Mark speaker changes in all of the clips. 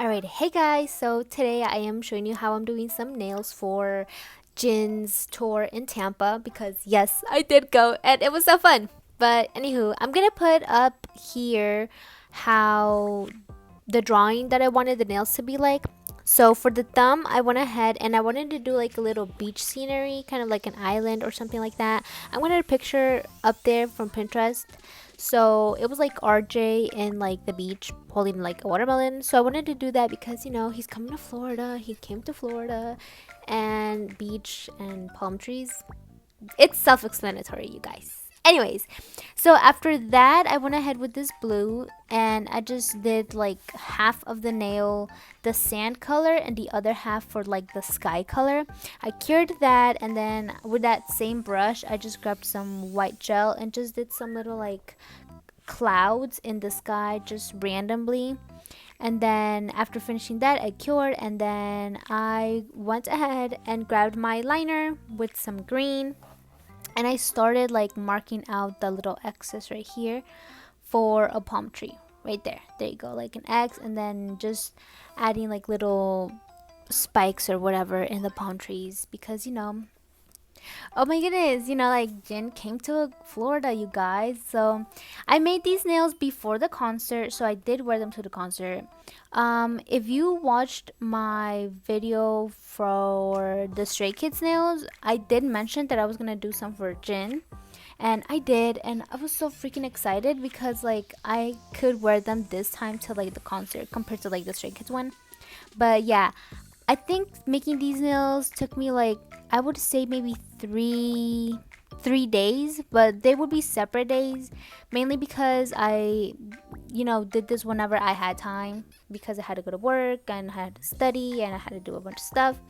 Speaker 1: Alright, hey guys, so today I am showing you how I'm doing some nails for Jin's tour in Tampa because yes, I did go and it was so fun. But anywho, I'm gonna put up here how the drawing that I wanted the nails to be like. So for the thumb, I went ahead and I wanted to do like a little beach scenery, kind of like an island or something like that. I wanted a picture up there from Pinterest. So it was like RJ in like the beach holding like a watermelon. So I wanted to do that because he's coming to Florida. He came to Florida and beach and palm trees. It's self-explanatory, you guys. Anyways, so after that I went ahead with this blue and I just did like half of the nail the sand color and the other half for like the sky color. I cured that, and then with that same brush I just grabbed some white gel and just did some little like clouds in the sky just randomly. And then after finishing that I cured, and then I went ahead and grabbed my liner with some green and I started like marking out the little X's right here for a palm tree right there. There you go, like an X, and then just adding like little spikes or whatever in the palm trees because oh my goodness, like Jin came to Florida, you guys. So I made these nails before the concert, so I did wear them to the concert. If you watched my video for the Stray Kids nails, I did mention that I was gonna do some for Jin. And I did, and I was so freaking excited because like I could wear them this time to like the concert compared to like the Stray Kids one. But yeah, I think making these nails took me like, I would say maybe three days, but they would be separate days, mainly because I did this whenever I had time because I had to go to work and I had to study and I had to do a bunch of stuff.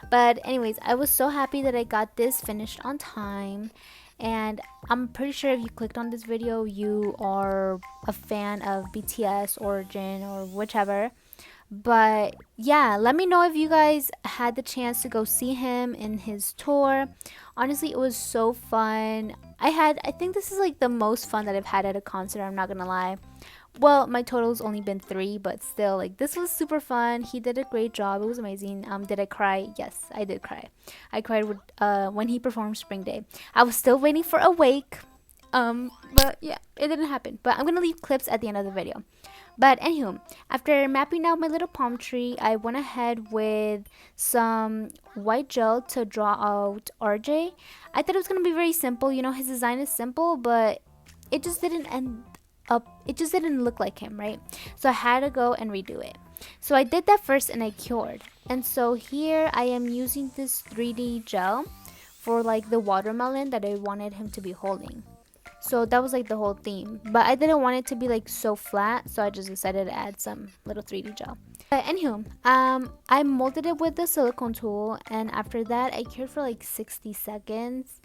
Speaker 1: But anyways, I was so happy that I got this finished on time. And I'm pretty sure if you clicked on this video, you are a fan of BTS or Jin or whichever. But yeah, let me know if you guys had the chance to go see him in his tour. Honestly, it was so fun. I think this is like the most fun that I've had at a concert, I'm not gonna lie. Well, my total's only been 3, but still, like, this was super fun. He did a great job. It was amazing. Did I cry? Yes, I did cry. I cried when he performed Spring Day. I was still waiting for Awake. But yeah, it didn't happen. But I'm gonna leave clips at the end of the video. But anywho, after mapping out my little palm tree, I went ahead with some white gel to draw out RJ. I thought it was gonna be very simple. His design is simple, but it just didn't end up. It just didn't look like him, right? So I had to go and redo it. So I did that first and I cured. And so here I am using this 3D gel for like the watermelon that I wanted him to be holding. So that was like the whole theme, but I didn't want it to be like so flat, so I just decided to add some little 3D gel. But anywho, I molded it with the silicone tool, and after that I cured for like 60 seconds,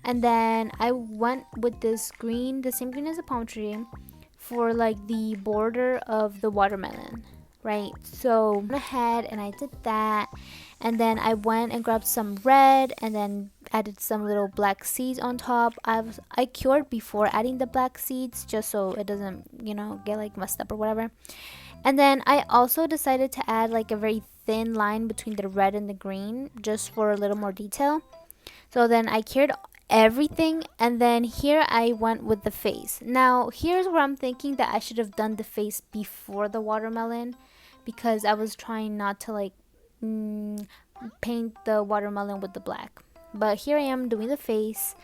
Speaker 1: and then I went with this green, the same green as the palm tree, for like the border of the watermelon, right? So I went ahead and I did that, and then I went and grabbed some red and then added some little black seeds on top. I cured before adding the black seeds just so it doesn't get like messed up or whatever. And then I also decided to add like a very thin line between the red and the green just for a little more detail. So then I cured everything, and then here I went with the face. Now here's where I'm thinking that I should have done the face before the watermelon because I was trying not to like paint the watermelon with the black. But here I am doing the face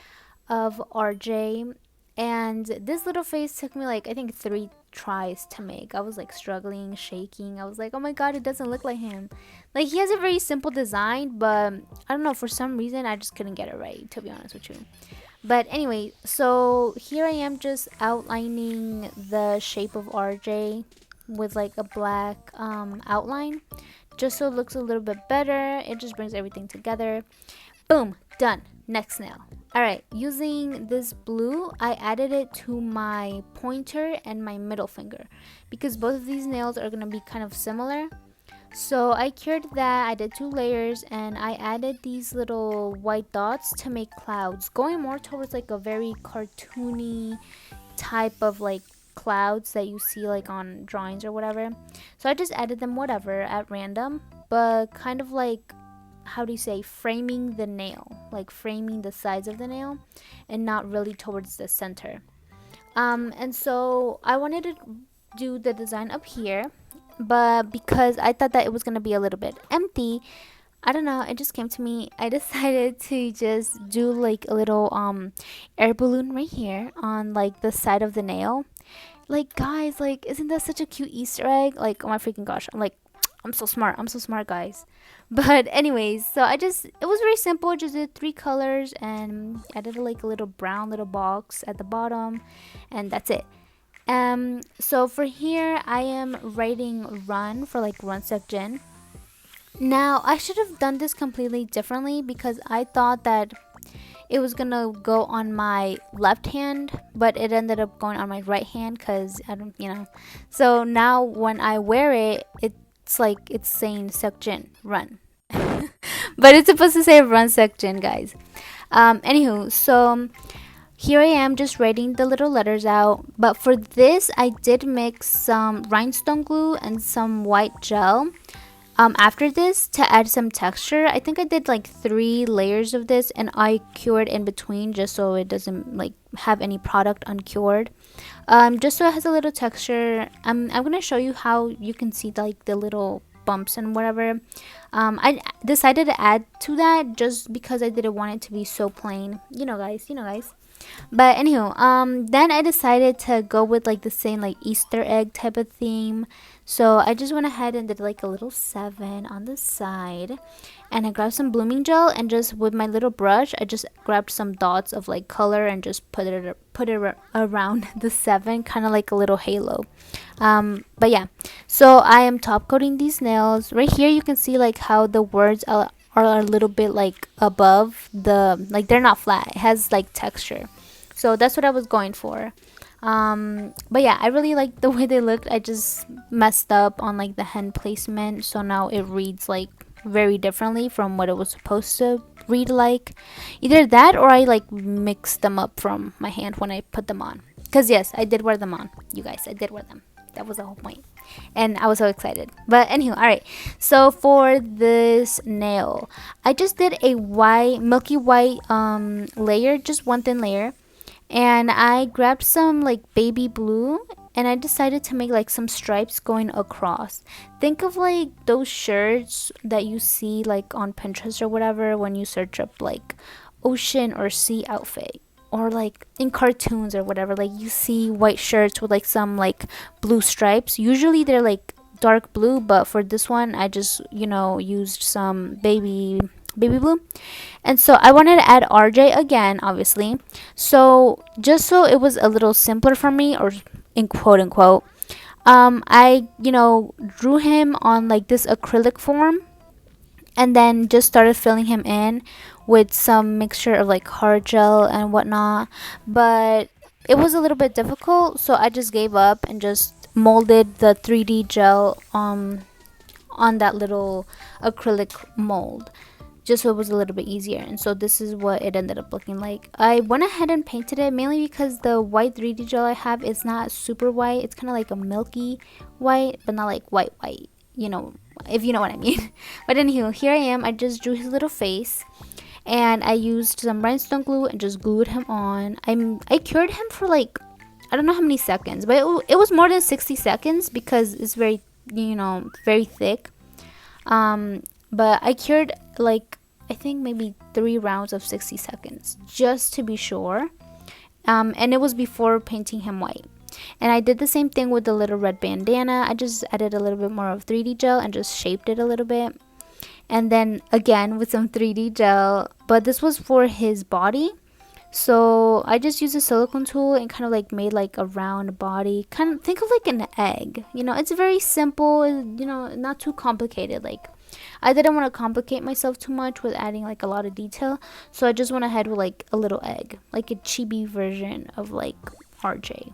Speaker 1: of RJ, and this little face took me like I think 3 tries to make. I was like struggling, shaking. I was like, oh my god, it doesn't look like him. Like, he has a very simple design, but I don't know, for some reason I just couldn't get it right, to be honest with you. But anyway, so here I am just outlining the shape of RJ with like a black outline just so it looks a little bit better. It just brings everything together. Boom, done. Next nail. Alright, using this blue, I added it to my pointer and my middle finger because both of these nails are going to be kind of similar. So I cured that. I did 2 layers and I added these little white dots to make clouds, going more towards like a very cartoony type of like clouds that you see like on drawings or whatever. So I just added them whatever at random, but kind of like, how do you say, framing the nail, like framing the sides of the nail and not really towards the center. And so I wanted to do the design up here, but because I thought that it was going to be a little bit empty, I don't know, it just came to me. I decided to just do like a little air balloon right here on like the side of the nail. Like, guys, like, isn't that such a cute Easter egg? Like, oh my freaking gosh, I'm like, I'm so smart. I'm so smart, guys. But anyways, so it was very simple. Just did three colors and added like a little brown little box at the bottom, and that's it. So for here, I am writing run for like run Seokjin. Now, I should have done this completely differently because I thought that it was gonna go on my left hand, but it ended up going on my right hand because I don't, So now when I wear it, it's like it's saying Seokjin, run. But it's supposed to say run Seokjin, guys. Anywho, so here I am just writing the little letters out. But for this, I did mix some rhinestone glue and some white gel after this to add some texture. I think I did like 3 layers of this, and I cured in between just so it doesn't like have any product uncured, just so it has a little texture. I'm gonna show you how you can see like the little bumps and whatever. I decided to add to that just because I didn't want it to be so plain, guys. But anywho, then I decided to go with like the same like Easter egg type of theme. So I just went ahead and did like a little 7 on the side, and I grabbed some blooming gel and just with my little brush, I just grabbed some dots of like color and just put it around the 7, kind of like a little halo. But yeah, so I am top coating these nails. Right here, you can see like how the words are a little bit like above the, like they're not flat, it has like texture, so that's what I was going for. But yeah, I really like the way they looked. I just messed up on like the hand placement, so now it reads like very differently from what it was supposed to read like. Either that or I like mixed them up from my hand when I put them on, because yes, I did wear them on, you guys. I did wear them. That was the whole point, and I was so excited. But anywho, all right, so for this nail, I just did a white, milky white layer, just one thin layer, and I grabbed some like baby blue, and I decided to make like some stripes going across. Think of like those shirts that you see like on Pinterest or whatever when you search up like ocean or sea outfit, or like in cartoons or whatever, like you see white shirts with like some like blue stripes. Usually they're like dark blue, but for this one I just used some baby blue. And so I wanted to add RJ again, obviously, so just so it was a little simpler for me, or in quote unquote, I drew him on like this acrylic form, and then just started filling him in with some mixture of like hard gel and whatnot. But it was a little bit difficult, so I just gave up and just molded the 3D gel on that little acrylic mold, just so it was a little bit easier. And so this is what it ended up looking like. I went ahead and painted it mainly because the white 3D gel I have is not super white. It's kind of like a milky white, but not like white, if you know what I mean. But anywho, here I am. I just drew his little face, and I used some rhinestone glue and just glued him on. I cured him for like, I don't know how many seconds, but it was more than 60 seconds because it's very, very thick. But I cured like, I think maybe 3 rounds of 60 seconds just to be sure. And it was before painting him white. And I did the same thing with the little red bandana. I just added a little bit more of 3D gel and just shaped it a little bit. And then again with some 3D gel, but this was for his body. So I just used a silicone tool and kind of like made like a round body. Kind of think of like an egg. It's very simple, not too complicated. Like, I didn't want to complicate myself too much with adding like a lot of detail. So I just went ahead with like a little egg, like a chibi version of like RJ.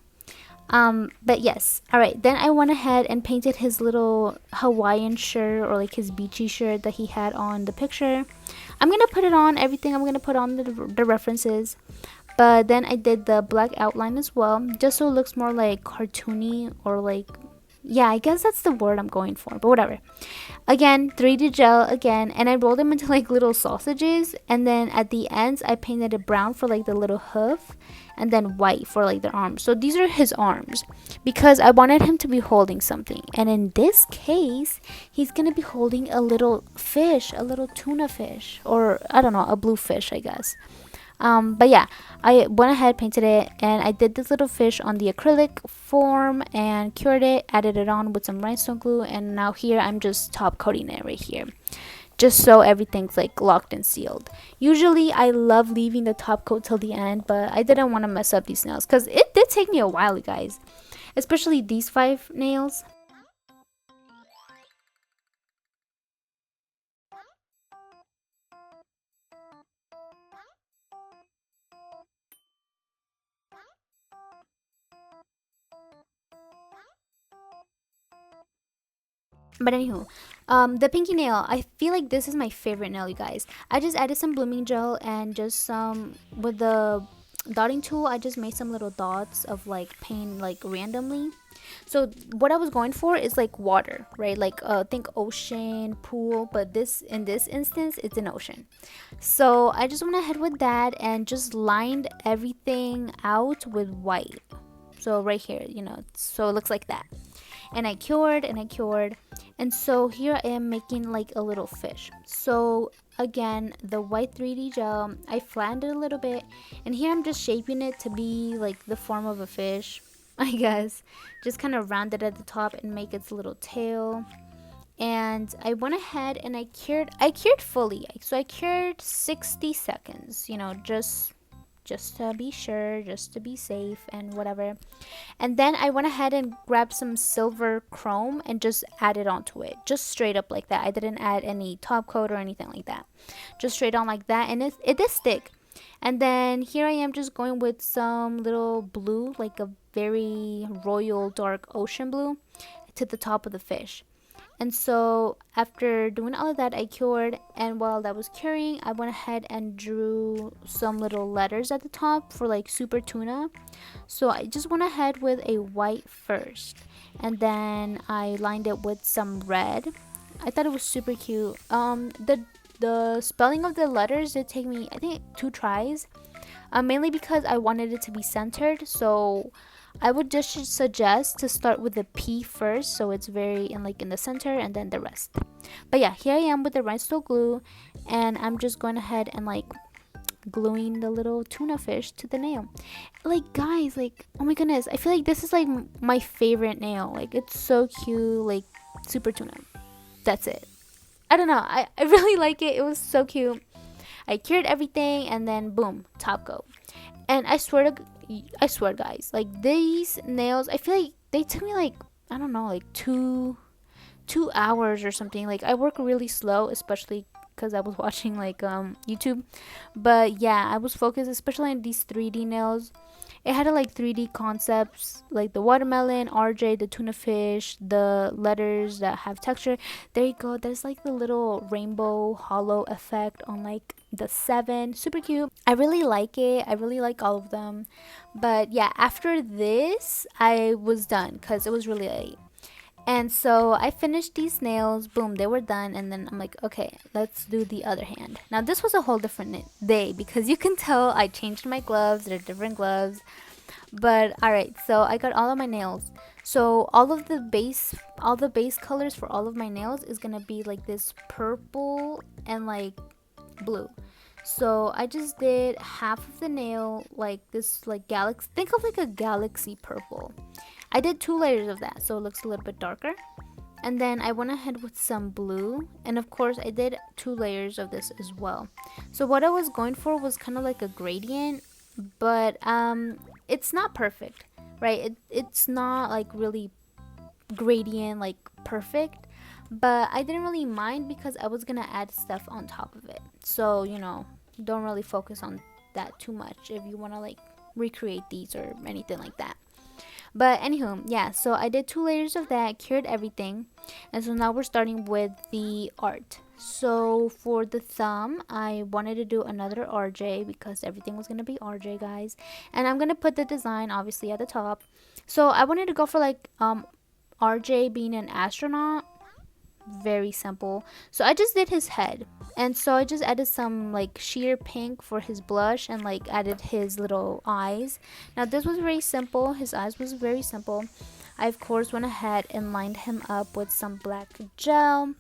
Speaker 1: But yes, all right, then I went ahead and painted his little Hawaiian shirt, or like his beachy shirt that he had on the picture. I'm gonna put it on everything. I'm gonna put on the references,
Speaker 2: But then I did the black outline as well, just so it looks more like cartoony, or like, yeah, I guess that's the word I'm going for, but whatever. Again, 3D gel again, and I rolled them into like little sausages, and then at the ends I painted it brown for like the little hoof, and then white for like the arms. So these are his arms, because I wanted him to be holding something, and in this case he's gonna be holding a little fish, a little tuna fish, or I don't know, a blue fish, I guess. But yeah, I went ahead, painted it, and I did this little fish on the acrylic form and cured it, added it on with some rhinestone glue, and now here I'm just top coating it right here, just so everything's like locked and sealed. Usually I love leaving the top coat till the end, but I didn't want to mess up these nails because it did take me a while, you guys, especially these 5 nails. But anywho, the pinky nail, I feel like this is my favorite nail, you guys. I just added some blooming gel and just some, with the dotting tool, I just made some little dots of like paint like randomly. So what I was going for is like water, right? Like think ocean, pool, but this, in this instance, it's an ocean. So I just went ahead with that and just lined everything out with white. So right here, so it looks like that. And I cured and I cured, and so here I am making like a little fish. So again, the white 3D gel, I flattened it a little bit, and here I'm just shaping it to be like the form of a fish, I guess. Just kind of round it at the top and make its little tail. And I went ahead and I cured fully. So I cured 60 seconds, just to be sure, just to be safe and whatever. And then I went ahead and grabbed some silver chrome and just added onto it, just straight up like that. I didn't add any top coat or anything like that, just straight on like that, and it did stick. And then here I am just going with some little blue, like a very royal dark ocean blue, to the top of the fish. And so after doing all of that, I cured, and while that was curing, I went ahead and drew some little letters at the top for like super tuna. So I just went ahead with a white first, and then I lined it with some red. I thought it was super cute. The spelling of the letters did take me, I think, 2 tries. Mainly because I wanted it to be centered. So I would just suggest to start with the P first, so it's very in the center, and then the rest. But yeah, here I am with the rhinestone glue, and I'm just going ahead and like gluing the little tuna fish to the nail. Like, guys, like, oh my goodness, I feel like this is like my favorite nail. Like, it's so cute, like super tuna. That's it. I don't know, I really like it. It was so cute. I cured everything, and then boom, top coat. And I swear, guys, like these nails, I feel like they took me like, I don't know, like 2 hours or something. Like, I work really slow, especially because I was watching like YouTube. But yeah, I was focused, especially on these 3D nails. It had a like 3D concepts, like the watermelon, RJ, the tuna fish, the letters that have texture. There you go. There's like the little rainbow hollow effect on like the 7. Super cute. I really like it. I really like all of them. But yeah, after this, I was done because it was really late. And so I finished these nails. Boom, they were done. And then I'm like, okay, let's do the other hand. Now, this was a whole different day because you can tell I changed my gloves. They're different gloves. But all right, so I got all of my nails. So all the base colors for all of my nails is gonna be like this purple and like blue. So I just did half of the nail like this, like galaxy. Think of like a galaxy purple. I did 2 layers of that, so it looks a little bit darker. And then I went ahead with some blue, and of course I did 2 layers of this as well. So what I was going for was kind of like a gradient, but it's not perfect, right? It's not like really gradient like perfect, but I didn't really mind because I was gonna add stuff on top of it. So don't really focus on that too much if you want to like recreate these or anything like that. But anywho, yeah, so I did 2 layers of that, cured everything. And so now we're starting with the art. So for the thumb, I wanted to do another RJ because everything was going to be RJ, guys. And I'm going to put the design obviously at the top. So I wanted to go for like RJ being an astronaut, very simple. So I just did his head. And so I just added some like sheer pink for his blush and like added his little eyes. Now this was very simple. His eyes was very simple. I of course went ahead and lined him up with some black gel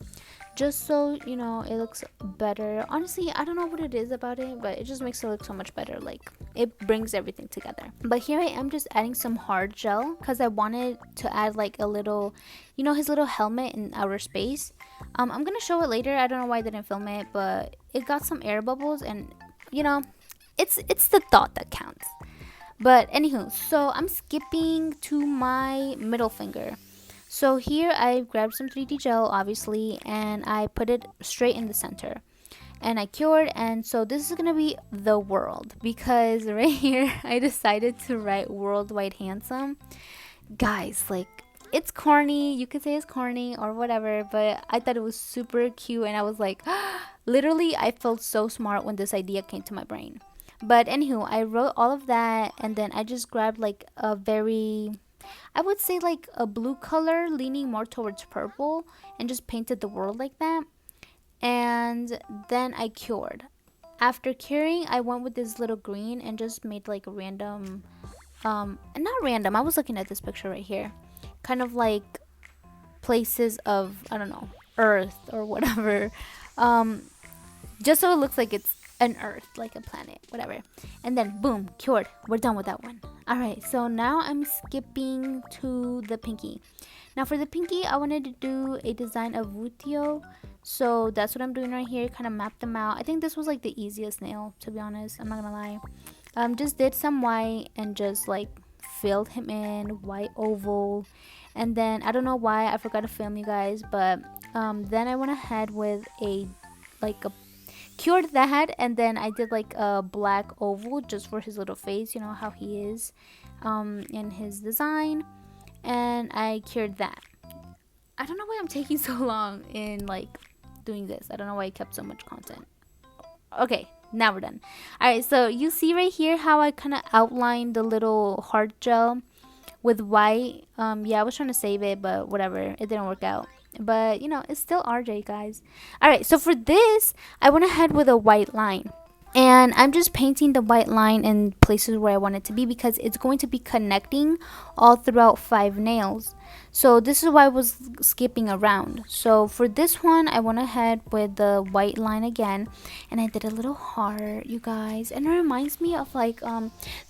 Speaker 2: just so you know it looks better. Honestly, I don't know what it is about it, but it just makes it look so much better. Like it brings everything together. But here I am just adding some hard gel because I wanted to add like a little, you know, his little helmet in outer space. I'm gonna show it later. I don't know why I didn't film it, but it got some air bubbles, and you know, it's the thought that counts. But anywho, so I'm skipping to my middle finger. So here I grabbed some 3D gel obviously, and I put it straight in the center. And I cured, and so this is gonna be the world because right here I decided to write worldwide handsome. Guys, like it's corny, you could say it's corny or whatever, but I thought it was super cute, and I was like literally I felt so smart when this idea came to my brain. But anywho, I wrote all of that, and then I just grabbed like a very, I would say like a blue color leaning more towards purple, and just painted the world like that. And then I cured. After curing, I went with this little green and just made like a random, not random, I was looking at this picture right here, kind of like places of, I don't know, earth or whatever, um just so it looks like it's an earth, like a planet, whatever. And then boom, cured. We're done with that one. All right, so now I'm skipping to the pinky. Now for the pinky, I wanted to do a design of Wutio, so that's what I'm doing right here. Kind of map them out. I think this was like the easiest nail, to be honest, I'm not gonna lie. Just did some white and just like filled him in white oval. And then I don't know why I forgot to film you guys, but then I went ahead with a like a cured that, and then I did like a black oval just for his little face, you know how he is in his design, and I cured that. I don't know why I'm taking so long in like doing this. I don't know why I kept so much content. Okay, now we're done. All right, so you see right here how I kind of outlined the little heart gel with white. Yeah, I was trying to save it, but whatever, it didn't work out. But you know, it's still RJ, guys. All right, so for this I went ahead with a white line, and I'm just painting the white line in places where I want it to be because it's going to be connecting all throughout 5 nails. So this is why I was skipping around. So for this one I went ahead with the white line again, and I did a little heart, you guys, and it reminds me of like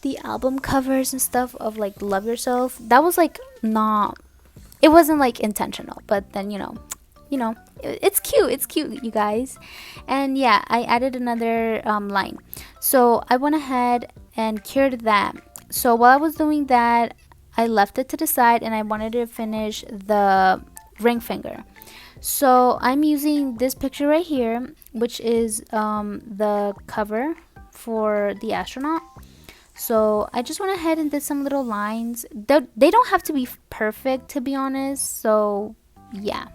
Speaker 2: the album covers and stuff of like Love Yourself. That was like not, it wasn't like intentional, but then it's cute, it's cute, you guys. And yeah, I added another line, so I went ahead and cured that. So while I was doing that, I left it to the side, and I wanted to finish the ring finger. So I'm using this picture right here, which is the cover for the astronaut. So I just went ahead and did some little lines. They don't have to be perfect, to be honest. So yeah,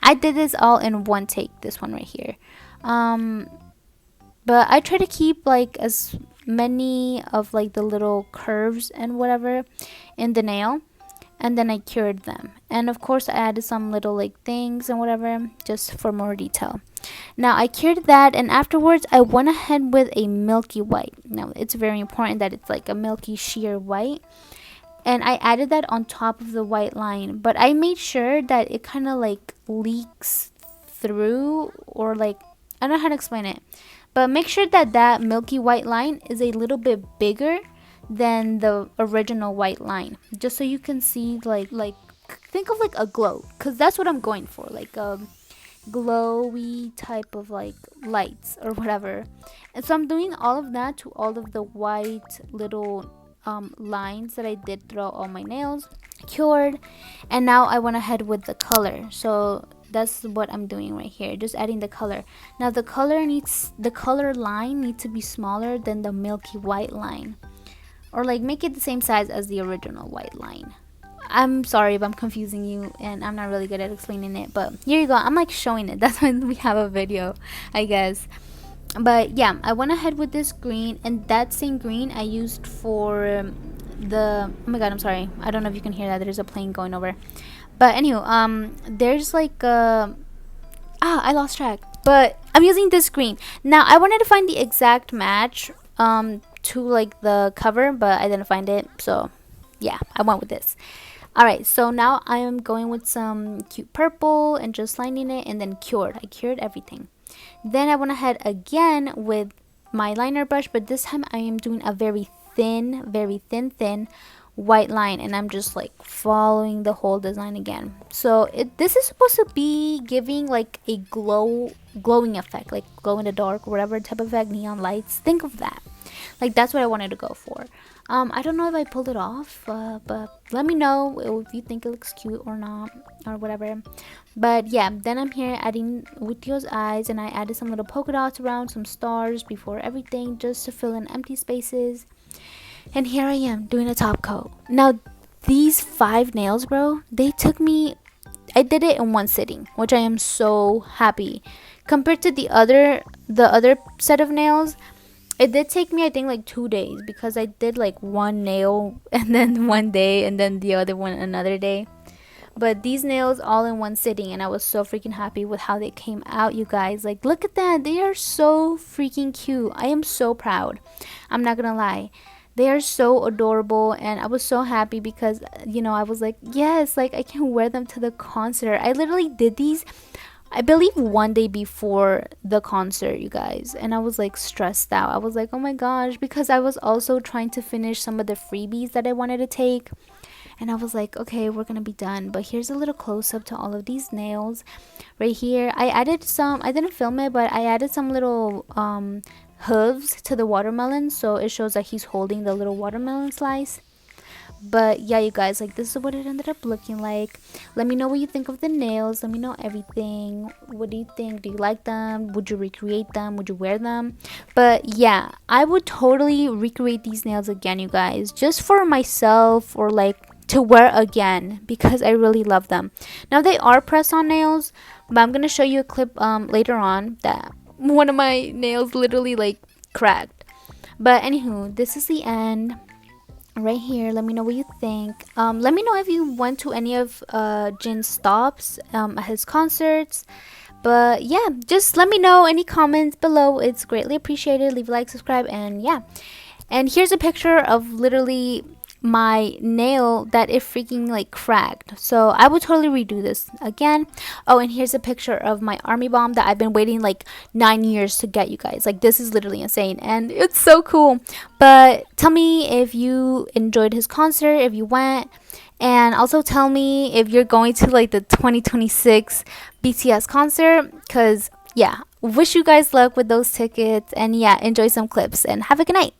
Speaker 2: I did this all in one take, this one right here. But I try to keep like as many of like the little curves and whatever in the nail, and then I cured them. And of course I added some little like things and whatever just for more detail. Now I cured that, and afterwards I went ahead with a milky white. Now it's very important that it's like a milky sheer white, and I added that on top of the white line, but I made sure that it kind of like leaks through, or like, I don't know how to explain it, but make sure that that milky white line is a little bit bigger than the original white line, just so you can see like think of like a glow, because that's what I'm going for, like a glowy type of like lights or whatever. And so I'm doing all of that to all of the white little lines that I did throughout all my nails, cured. And now I went ahead with the color, so that's what I'm doing right here, just adding the color. Now the color line needs to be smaller than the milky white line. or like make it the same size as the original white line. I'm sorry if I'm confusing you and I'm not really good at explaining it, but here you go. I'm like showing it. That's why we have a video, I guess. But yeah, I went ahead with this green, and that same green I used for the, oh my god, I'm sorry. I don't know if you can hear that. There's a plane going over. But anywho, there's like I lost track. But I'm using this green. Now, I wanted to find the exact match to like the cover, but I didn't find it. So, yeah, I went with this. Alright, so now I am going with some cute purple and just lining it and then cured. I cured everything. Then I went ahead again with my liner brush, but this time I am doing a very thin white line, and I'm just like following the whole design again. So this is supposed to be giving like a glowing effect, like glow in the dark, whatever type of effect, neon lights. Think of that. Like that's what I wanted to go for. I don't know if I pulled it off, but let me know if you think it looks cute or not, or whatever. But yeah, then I'm here adding Wutio's eyes, and I added some little polka dots around, some stars before everything, just to fill in empty spaces. And here I am doing a top coat. Now, these 5 nails, bro, they took me, I did it in one sitting, which I am so happy. Compared to the other set of nails, it did take me, I think, like 2 days, because I did like one nail and then one day and then the other one another day. But these nails all in one sitting, and I was so freaking happy with how they came out, you guys. Like, look at that. They are so freaking cute. I am so proud. I'm not gonna lie. They are so adorable, and I was so happy because, you know, I was like, yes, like I can wear them to the concert. I literally did these, I believe, one day before the concert, you guys, and I was like stressed out. I was like, oh my gosh, because I was also trying to finish some of the freebies that I wanted to take, and I was like, okay, we're gonna be done. But here's a little close-up to all of these nails right here. I added some, I didn't film it, but I added some little hooves to the watermelon, so it shows that he's holding the little watermelon slice. But yeah, you guys, like this is what it ended up looking like. Let me know what you think of the nails. Let me know everything. What do you think? Do you like them? Would you recreate them? Would you wear them? But yeah, I would totally recreate these nails again, you guys, just for myself, or like to wear again, because I really love them. Now, they are press on nails, but I'm gonna show you a clip later on that one of my nails literally like cracked. But anywho, this is the end right here. Let me know what you think. Let me know if you went to any of Jin's stops at his concerts. But yeah, just let me know. Any comments below, it's greatly appreciated. Leave a like, subscribe, and yeah. And here's a picture of literally my nail that it freaking like cracked. So I would totally redo this again. Oh, and here's a picture of my army bomb that I've been waiting like 9 years to get, you guys. Like, this is literally insane, and it's so cool. But tell me if you enjoyed his concert, if you went, and also tell me if you're going to like the 2026 BTS concert, because yeah, wish you guys luck with those tickets. And yeah, enjoy some clips and have a good night.